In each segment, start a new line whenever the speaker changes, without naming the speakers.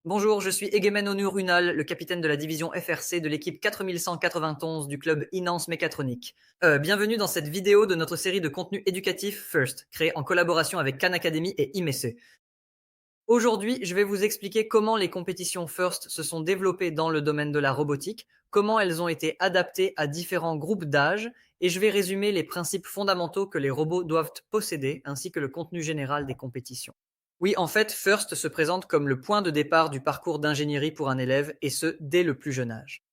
Bonjour, je suis Egemen Onur-Unal, le capitaine de la division FRC de l'équipe 4191 du club Inance Mécatronique. Bienvenue dans cette vidéo de notre série de contenu éducatif FIRST, créée en collaboration avec Khan Academy et IMECE. Aujourd'hui, je vais vous expliquer comment les compétitions FIRST se sont développées dans le domaine de la robotique, comment elles ont été adaptées à différents groupes d'âge, et je vais résumer les principes fondamentaux que les robots doivent posséder, ainsi que le contenu général des compétitions. Oui, en fait, FIRST se présente comme le point de départ du parcours d'ingénierie pour un élève, et ce, dès le plus jeune âge.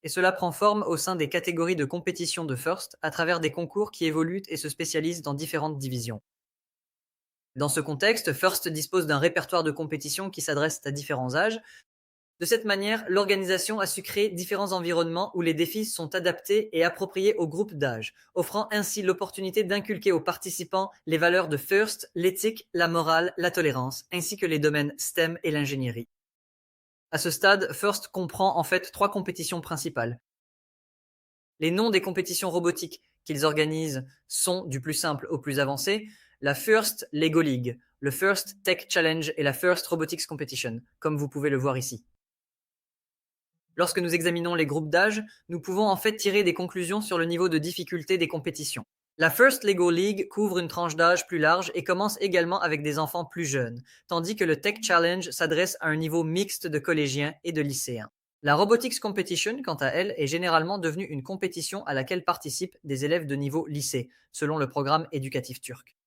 Et cela prend forme au sein des catégories de compétition de FIRST, à travers des concours qui évoluent et se spécialisent dans différentes divisions. Dans ce contexte, FIRST dispose d'un répertoire de compétitions qui s'adresse à différents âges. De cette manière, l'organisation a su créer différents environnements où les défis sont adaptés et appropriés au groupe d'âge, offrant ainsi l'opportunité d'inculquer aux participants les valeurs de FIRST, l'éthique, la morale, la tolérance, ainsi que les domaines STEM et l'ingénierie. À ce stade, FIRST comprend en fait trois compétitions principales. Les noms des compétitions robotiques qu'ils organisent sont du plus simple au plus avancé: la First Lego League, le First Tech Challenge et la First Robotics Competition, comme vous pouvez le voir ici. Lorsque nous examinons les groupes d'âge, nous pouvons en fait tirer des conclusions sur le niveau de difficulté des compétitions. La First Lego League couvre une tranche d'âge plus large et commence également avec des enfants plus jeunes, tandis que le Tech Challenge s'adresse à un niveau mixte de collégiens et de lycéens. La Robotics Competition, quant à elle, est généralement devenue une compétition à laquelle participent des élèves de niveau lycée, selon le programme éducatif turc.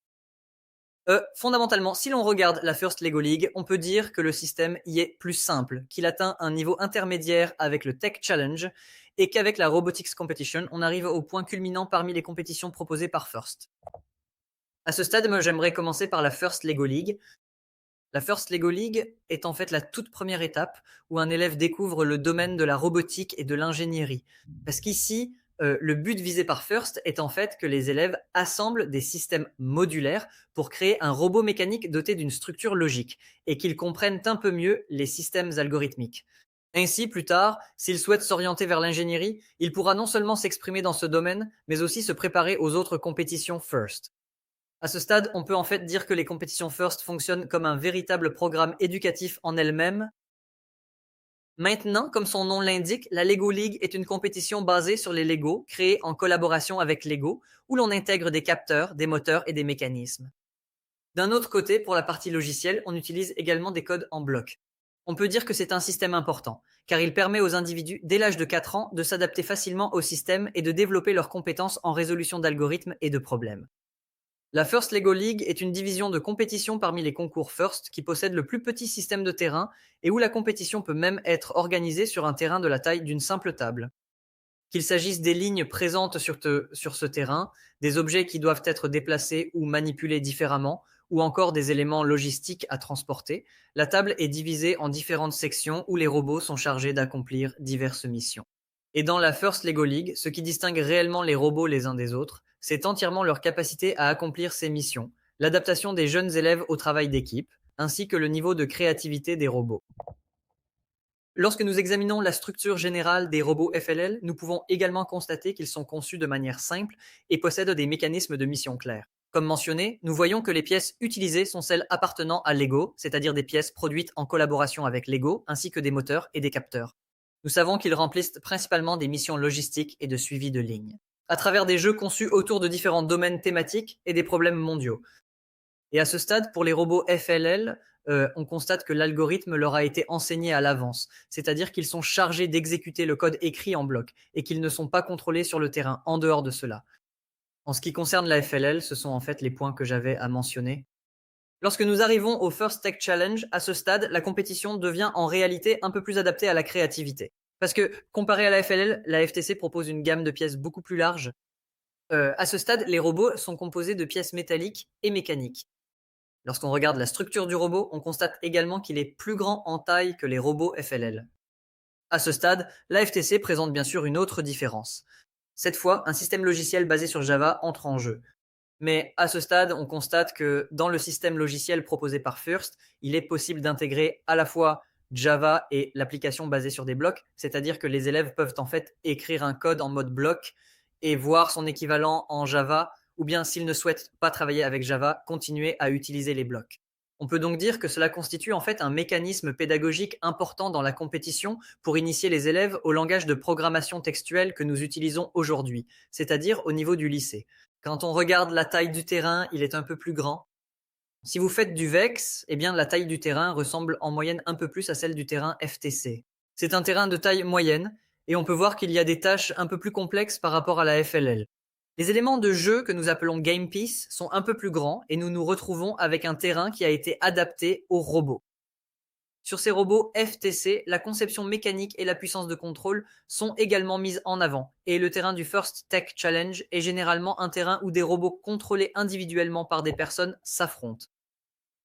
Fondamentalement, si l'on regarde la First Lego League, on peut dire que le système y est plus simple, qu'il atteint un niveau intermédiaire avec le Tech Challenge, et qu'avec la Robotics Competition, on arrive au point culminant parmi les compétitions proposées par First. À ce stade, moi, j'aimerais commencer par la First Lego League. La First Lego League est en fait la toute première étape où un élève découvre le domaine de la robotique et de l'ingénierie. Parce qu'ici, le but visé par First est en fait que les élèves assemblent des systèmes modulaires pour créer un robot mécanique doté d'une structure logique et qu'ils comprennent un peu mieux les systèmes algorithmiques. Ainsi, plus tard, s'il souhaite s'orienter vers l'ingénierie, il pourra non seulement s'exprimer dans ce domaine, mais aussi se préparer aux autres compétitions First. À ce stade, on peut en fait dire que les compétitions FIRST fonctionnent comme un véritable programme éducatif en elles-mêmes. Maintenant, comme son nom l'indique, la Lego League est une compétition basée sur les Lego, créée en collaboration avec Lego, où l'on intègre des capteurs, des moteurs et des mécanismes. D'un autre côté, pour la partie logicielle, on utilise également des codes en bloc. On peut dire que c'est un système important, car il permet aux individus, dès l'âge de 4 ans, de s'adapter facilement au système et de développer leurs compétences en résolution d'algorithmes et de problèmes. La First Lego League est une division de compétition parmi les concours First qui possède le plus petit système de terrain et où la compétition peut même être organisée sur un terrain de la taille d'une simple table. Qu'il s'agisse des lignes présentes sur ce terrain, des objets qui doivent être déplacés ou manipulés différemment, ou encore des éléments logistiques à transporter, la table est divisée en différentes sections où les robots sont chargés d'accomplir diverses missions. Et dans la First Lego League, ce qui distingue réellement les robots les uns des autres, c'est entièrement leur capacité à accomplir ces missions, l'adaptation des jeunes élèves au travail d'équipe, ainsi que le niveau de créativité des robots. Lorsque nous examinons la structure générale des robots FLL, nous pouvons également constater qu'ils sont conçus de manière simple et possèdent des mécanismes de mission clairs. Comme mentionné, nous voyons que les pièces utilisées sont celles appartenant à Lego, c'est-à-dire des pièces produites en collaboration avec Lego, ainsi que des moteurs et des capteurs. Nous savons qu'ils remplissent principalement des missions logistiques et de suivi de ligne, à travers des jeux conçus autour de différents domaines thématiques et des problèmes mondiaux. Et à ce stade, pour les robots FLL, on constate que l'algorithme leur a été enseigné à l'avance, c'est-à-dire qu'ils sont chargés d'exécuter le code écrit en bloc et qu'ils ne sont pas contrôlés sur le terrain en dehors de cela. En ce qui concerne la FLL, ce sont en fait les points que j'avais à mentionner. Lorsque nous arrivons au First Tech Challenge, à ce stade, la compétition devient en réalité un peu plus adaptée à la créativité. Parce que, comparé à la FLL, la FTC propose une gamme de pièces beaucoup plus large. À ce stade, les robots sont composés de pièces métalliques et mécaniques. Lorsqu'on regarde la structure du robot, on constate également qu'il est plus grand en taille que les robots FLL. À ce stade, la FTC présente bien sûr une autre différence. Cette fois, un système logiciel basé sur Java entre en jeu. Mais à ce stade, on constate que dans le système logiciel proposé par First, il est possible d'intégrer à la fois Java et l'application basée sur des blocs, c'est-à-dire que les élèves peuvent en fait écrire un code en mode bloc et voir son équivalent en Java, ou bien s'ils ne souhaitent pas travailler avec Java, continuer à utiliser les blocs. On peut donc dire que cela constitue en fait un mécanisme pédagogique important dans la compétition pour initier les élèves au langage de programmation textuelle que nous utilisons aujourd'hui, c'est-à-dire au niveau du lycée. Quand on regarde la taille du terrain, il est un peu plus grand. Si vous faites du VEX, eh bien la taille du terrain ressemble en moyenne un peu plus à celle du terrain FTC. C'est un terrain de taille moyenne, et on peut voir qu'il y a des tâches un peu plus complexes par rapport à la FLL. Les éléments de jeu que nous appelons Game Piece sont un peu plus grands et nous nous retrouvons avec un terrain qui a été adapté aux robots. Sur ces robots FTC, la conception mécanique et la puissance de contrôle sont également mises en avant, et le terrain du First Tech Challenge est généralement un terrain où des robots contrôlés individuellement par des personnes s'affrontent.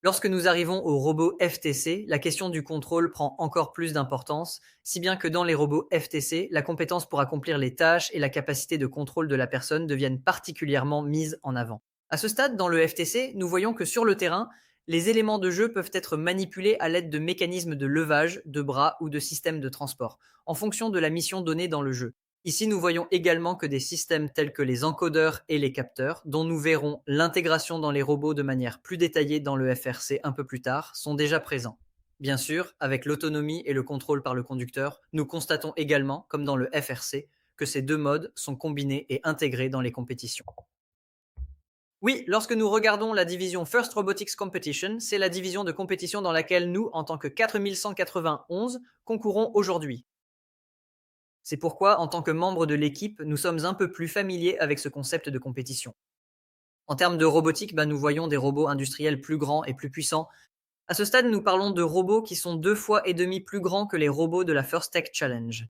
Lorsque nous arrivons aux robots FTC, la question du contrôle prend encore plus d'importance, si bien que dans les robots FTC, la compétence pour accomplir les tâches et la capacité de contrôle de la personne deviennent particulièrement mises en avant. À ce stade, dans le FTC, nous voyons que sur le terrain, les éléments de jeu peuvent être manipulés à l'aide de mécanismes de levage, de bras ou de systèmes de transport, en fonction de la mission donnée dans le jeu. Ici, nous voyons également que des systèmes tels que les encodeurs et les capteurs, dont nous verrons l'intégration dans les robots de manière plus détaillée dans le FRC un peu plus tard, sont déjà présents. Bien sûr, avec l'autonomie et le contrôle par le conducteur, nous constatons également, comme dans le FRC, que ces deux modes sont combinés et intégrés dans les compétitions. Oui, lorsque nous regardons la division First Robotics Competition, c'est la division de compétition dans laquelle nous, en tant que 4191, concourons aujourd'hui. C'est pourquoi, en tant que membre de l'équipe, nous sommes un peu plus familiers avec ce concept de compétition. En termes de robotique, nous voyons des robots industriels plus grands et plus puissants. À ce stade, nous parlons de robots qui sont 2,5 fois plus grands que les robots de la First Tech Challenge.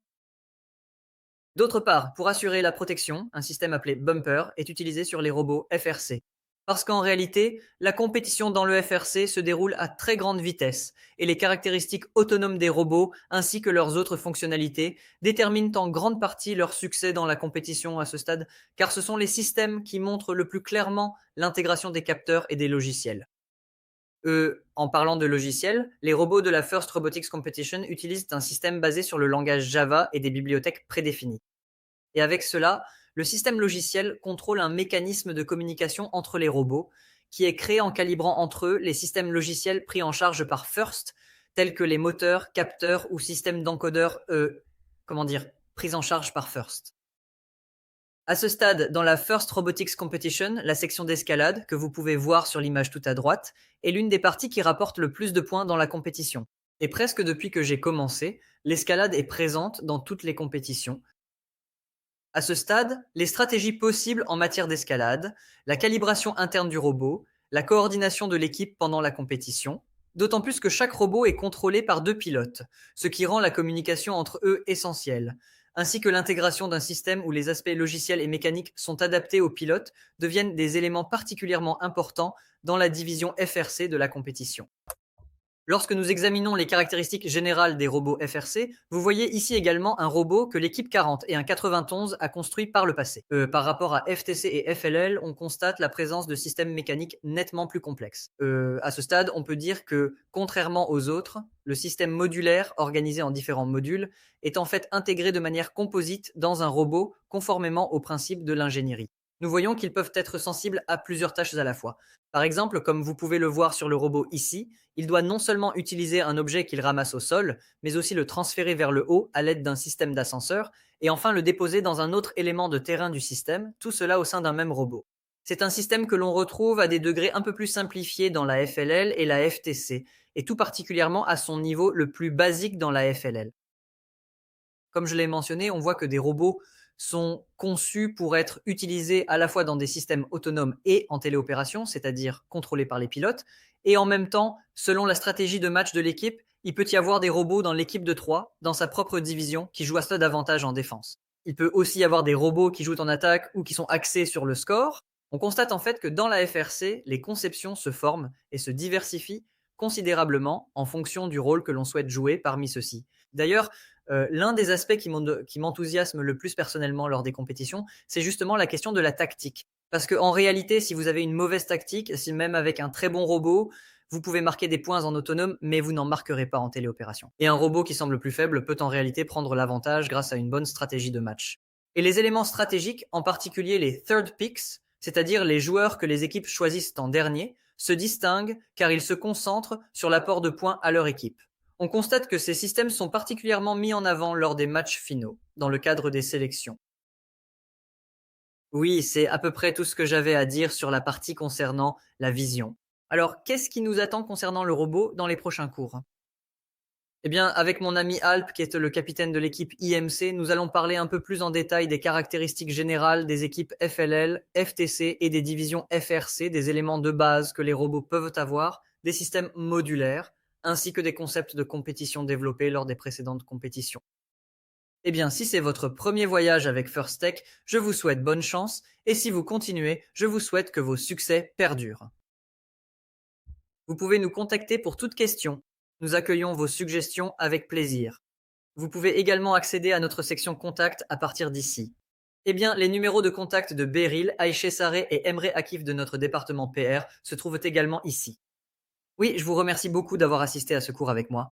D'autre part, pour assurer la protection, un système appelé Bumper est utilisé sur les robots FRC. Parce qu'en réalité, la compétition dans le FRC se déroule à très grande vitesse et les caractéristiques autonomes des robots ainsi que leurs autres fonctionnalités déterminent en grande partie leur succès dans la compétition à ce stade, car ce sont les systèmes qui montrent le plus clairement l'intégration des capteurs et des logiciels. En parlant de logiciels, les robots de la First Robotics Competition utilisent un système basé sur le langage Java et des bibliothèques prédéfinies. Et avec cela, le système logiciel contrôle un mécanisme de communication entre les robots, qui est créé en calibrant entre eux les systèmes logiciels pris en charge par First, tels que les moteurs, capteurs ou systèmes d'encodeurs, pris en charge par First. À ce stade, dans la First Robotics Competition, la section d'escalade, que vous pouvez voir sur l'image tout à droite, est l'une des parties qui rapporte le plus de points dans la compétition. Et presque depuis que j'ai commencé, l'escalade est présente dans toutes les compétitions. À ce stade, les stratégies possibles en matière d'escalade, la calibration interne du robot, la coordination de l'équipe pendant la compétition, d'autant plus que chaque robot est contrôlé par 2 pilotes, ce qui rend la communication entre eux essentielle, ainsi que l'intégration d'un système où les aspects logiciels et mécaniques sont adaptés aux pilotes deviennent des éléments particulièrement importants dans la division FRC de la compétition. Lorsque nous examinons les caractéristiques générales des robots FRC, vous voyez ici également un robot que l'équipe 40 et un 91 a construit par le passé. Par rapport à FTC et FLL, on constate la présence de systèmes mécaniques nettement plus complexes. À ce stade, on peut dire que, contrairement aux autres, le système modulaire, organisé en différents modules, est en fait intégré de manière composite dans un robot conformément aux principes de l'ingénierie. Nous voyons qu'ils peuvent être sensibles à plusieurs tâches à la fois. Par exemple, comme vous pouvez le voir sur le robot ici, il doit non seulement utiliser un objet qu'il ramasse au sol, mais aussi le transférer vers le haut à l'aide d'un système d'ascenseur, et enfin le déposer dans un autre élément de terrain du système, tout cela au sein d'un même robot. C'est un système que l'on retrouve à des degrés un peu plus simplifiés dans la FLL et la FTC, et tout particulièrement à son niveau le plus basique dans la FLL. Comme je l'ai mentionné, on voit que des robots sont conçus pour être utilisés à la fois dans des systèmes autonomes et en téléopération, c'est-à-dire contrôlés par les pilotes, et en même temps, selon la stratégie de match de l'équipe, il peut y avoir des robots dans l'équipe de 3, dans sa propre division, qui jouent à cela davantage en défense. Il peut aussi y avoir des robots qui jouent en attaque ou qui sont axés sur le score. On constate en fait que dans la FRC, les conceptions se forment et se diversifient considérablement en fonction du rôle que l'on souhaite jouer parmi ceux-ci. D'ailleurs, l'un des aspects qui m'enthousiasme le plus personnellement lors des compétitions, c'est justement la question de la tactique. Parce qu'en réalité, si vous avez une mauvaise tactique, si même avec un très bon robot, vous pouvez marquer des points en autonome, mais vous n'en marquerez pas en téléopération. Et un robot qui semble plus faible peut en réalité prendre l'avantage grâce à une bonne stratégie de match. Et les éléments stratégiques, en particulier les third picks, c'est-à-dire les joueurs que les équipes choisissent en dernier, se distinguent car ils se concentrent sur l'apport de points à leur équipe. On constate que ces systèmes sont particulièrement mis en avant lors des matchs finaux, dans le cadre des sélections. Oui, c'est à peu près tout ce que j'avais à dire sur la partie concernant la vision. Alors, qu'est-ce qui nous attend concernant le robot dans les prochains cours? Eh bien, avec mon ami Alp, qui est le capitaine de l'équipe IMC, nous allons parler un peu plus en détail des caractéristiques générales des équipes FLL, FTC et des divisions FRC, des éléments de base que les robots peuvent avoir, des systèmes modulaires, ainsi que des concepts de compétition développés lors des précédentes compétitions. Eh bien, si c'est votre premier voyage avec First Tech, je vous souhaite bonne chance, et si vous continuez, je vous souhaite que vos succès perdurent. Vous pouvez nous contacter pour toute question. Nous accueillons vos suggestions avec plaisir. Vous pouvez également accéder à notre section contact à partir d'ici. Eh bien, les numéros de contact de Beryl, Aïché Saré et Emre Akif de notre département PR se trouvent également ici. Oui, je vous remercie beaucoup d'avoir assisté à ce cours avec moi.